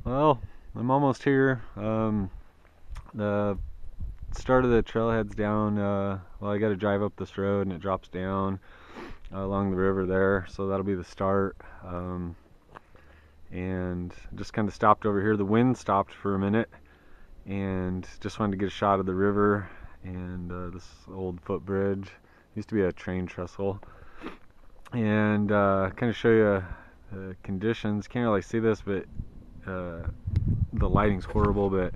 Well, I'm almost here. The start of the trailhead's down. Well, I got to drive up this road and it drops down along the river there, so that'll be the start. And just kind of stopped over here. The wind stopped for a minute, and just wanted to get a shot of the river and this old footbridge. Used to be a train trestle, and kind of show you the conditions. Can't really see this, but the lighting's horrible, but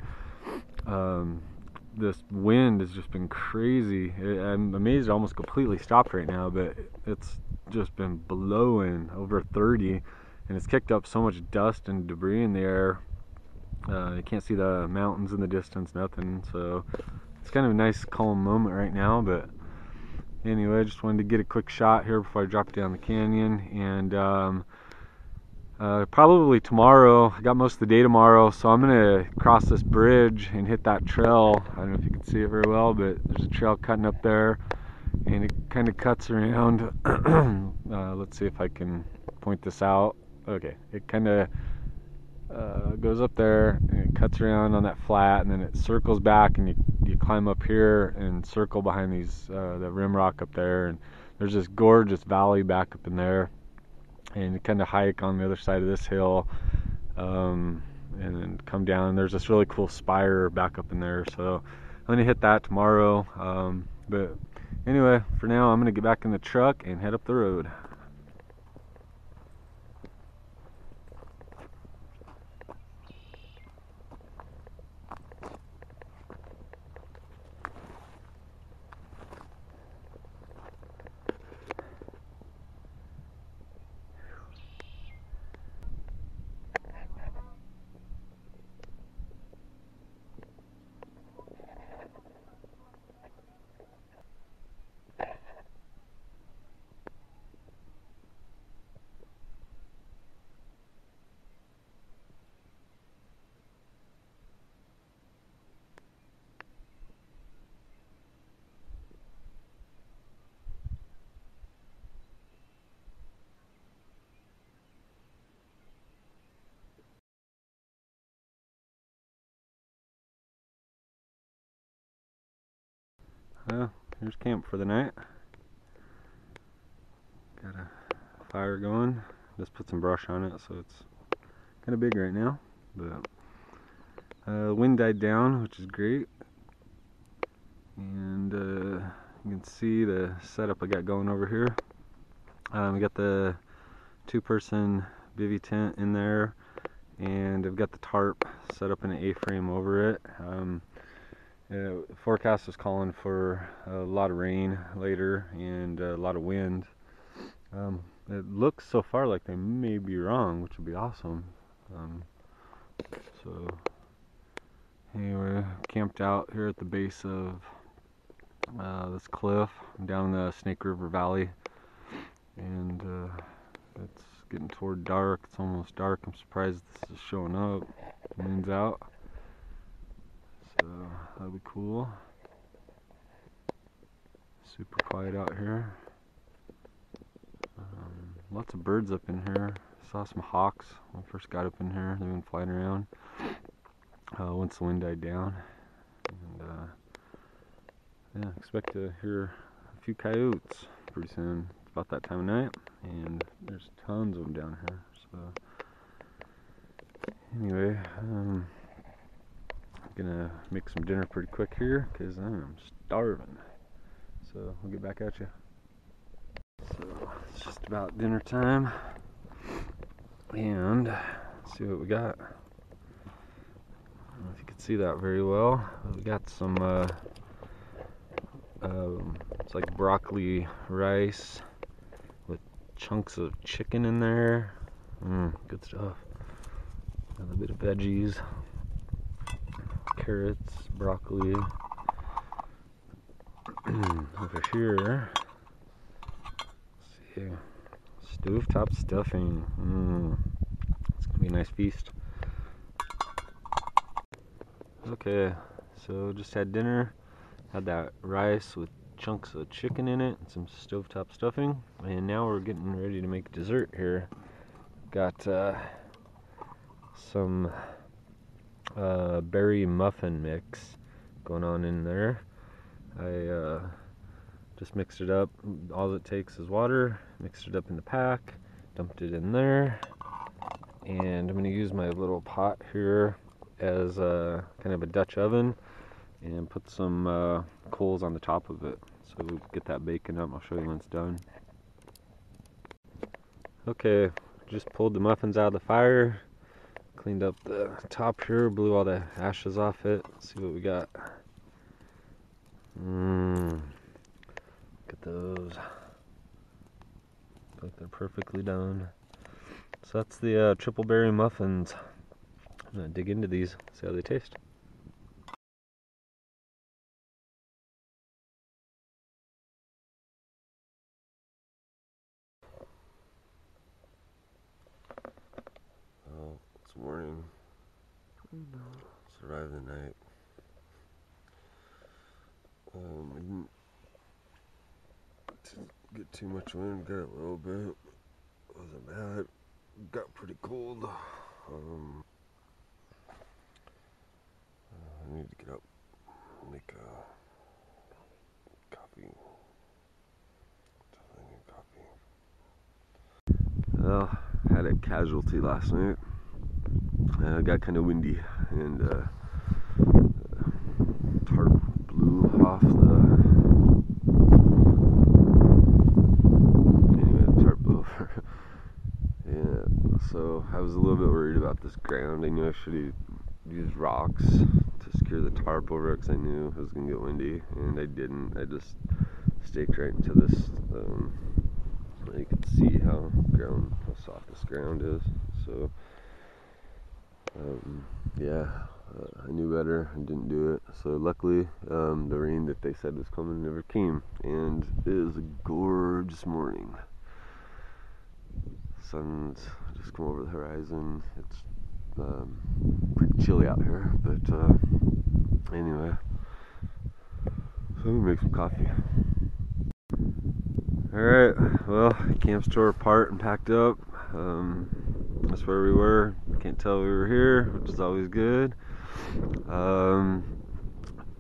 this wind has just been crazy. I'm amazed it almost completely stopped right now, but it's just been blowing over 30, and it's kicked up so much dust and debris in the air. You can't see the mountains in the distance, nothing, so it's kind of a nice calm moment right now. But anyway, I just wanted to get a quick shot here before I drop down the canyon. And probably tomorrow, I got most of the day tomorrow, so I'm gonna cross this bridge and hit that trail. I don't know if you can see it very well, but there's a trail cutting up there, and it kind of cuts around. Let's see if I can point this out. Okay, it kind of goes up there and it cuts around on that flat, and then it circles back, and you climb up here and circle behind these the rim rock up there, and there's this gorgeous valley back up in there, and you kind of hike on the other side of this hill, and then come down. There's this really cool spire back up in there, so I'm gonna hit that tomorrow. But anyway, for now I'm gonna get back in the truck and head up the road. Well, here's camp for the night. Got a fire going. Just put some brush on it, so it's kind of big right now. But the wind died down, which is great. And you can see the setup I got going over here. We got the 2-person bivy tent in there, and I've got the tarp set up in an A-frame over it. The forecast is calling for a lot of rain later and a lot of wind. It looks so far like they may be wrong, which would be awesome. So anyway, camped out here at the base of this cliff down the Snake River Valley, and it's getting toward dark. It's almost dark. I'm surprised this is showing up. The moon's out, so that'll be cool. Super quiet out here. Lots of birds up in here. Saw some hawks when I first got up in here. They've been flying around once the wind died down. And yeah, expect to hear a few coyotes pretty soon. It's about that time of night, and there's tons of them down here. So anyway, I'm gonna make some dinner pretty quick here because I'm starving. So I'll get back at you. So it's just about dinner time, and let's see what we got. I don't know if you can see that very well. We got some it's like broccoli rice with chunks of chicken in there. Good stuff. A little bit of veggies, carrots, broccoli. Over here, let's see, stovetop stuffing. It's gonna be a nice feast. Okay, so just had dinner. Had that rice with chunks of chicken in it and some stovetop stuffing, and now we're getting ready to make dessert here. Got some berry muffin mix going on in there. I just mixed it up. All it takes is water. Mixed it up in the pack, dumped it in there, and I'm going to use my little pot here as kind of a Dutch oven and put some coals on the top of it. So we'll get that bacon up. I'll show you when it's done. Okay, just pulled the muffins out of the fire, cleaned up the top here, blew all the ashes off it. Let's see what we got. Look at those. Look like they're perfectly done. So that's the triple berry muffins. I'm gonna dig into these, see how they taste. Well, it's morning. Survived the night. I didn't get too much wind, got a little bit. Wasn't bad. Got pretty cold. I need to get up and make coffee. Definitely need coffee. Well, had a casualty last night. It got kind of windy, and tarp blew off the. Anyway, the tarp blew over. Yeah, so I was a little bit worried about this ground. I knew I should have used rocks to secure the tarp over it because I knew it was going to get windy, and I didn't. I just staked right into this. So you can see how soft this ground is. So yeah, I knew better and didn't do it. So luckily, the rain that they said was coming never came, and it is a gorgeous morning. Sun's just come over the horizon. It's pretty chilly out here, but anyway, so let me make some coffee. Alright, well, camp's tore apart and packed up. That's where we were. Can't tell we were here, which is always good.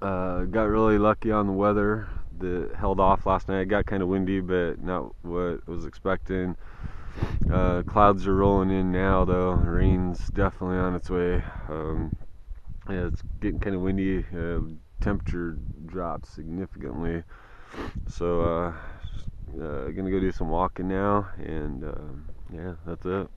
Got really lucky on the weather that held off last night. It got kind of windy, but not what I was expecting. Clouds are rolling in now, though. Rain's definitely on its way. Yeah, it's getting kind of windy. Temperature dropped significantly. So, gonna go do some walking now, and yeah, that's it.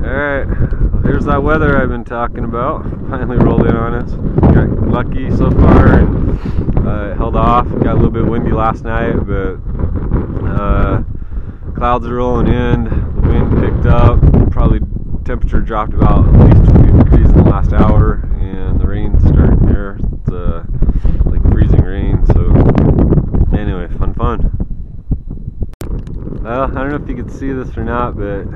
Alright, well, here's that weather I've been talking about. Finally rolled in on us. Got lucky so far, and it held off. Got a little bit windy last night, but clouds are rolling in. The wind picked up. Probably temperature dropped about at least 20 degrees in the last hour, and the rain's starting here. It's like freezing rain. So anyway, fun. Well, I don't know if you could see this or not, but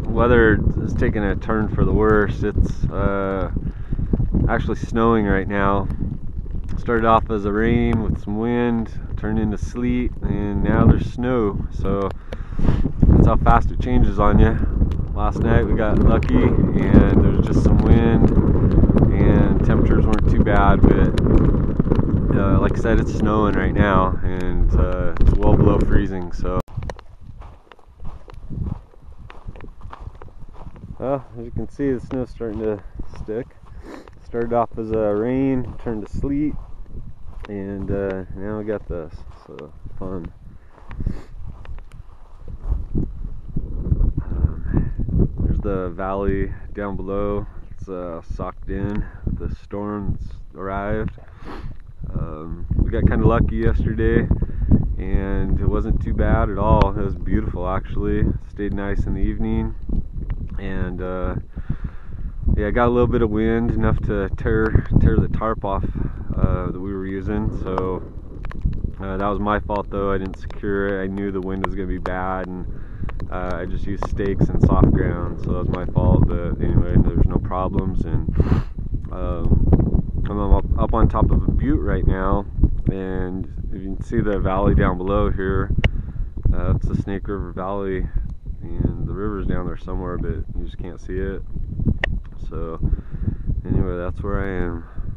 weather is taking a turn for the worse. It's actually snowing right now. Started off as a rain with some wind, turned into sleet, and now there's snow. So that's how fast it changes on you. Last night we got lucky, and there was just some wind, and temperatures weren't too bad, but like I said, it's snowing right now, and it's well below freezing. So, well, as you can see, the snow's starting to stick. Started off as a rain, turned to sleet, and now we got this. So fun. There's the valley down below. It's socked in. The storm's arrived. We got kind of lucky yesterday, and it wasn't too bad at all. It was beautiful, actually. Stayed nice in the evening, and yeah, got a little bit of wind, enough to tear the tarp off that we were using. So that was my fault, though. I didn't secure it. I knew the wind was going to be bad, and I just used stakes and soft ground, so that was my fault. But anyway, there's no problems, and I'm up on top of a butte right now, and if you can see the valley down below here, that's the Snake River Valley and the river's down there somewhere, but you just can't see it. So anyway, that's where I am.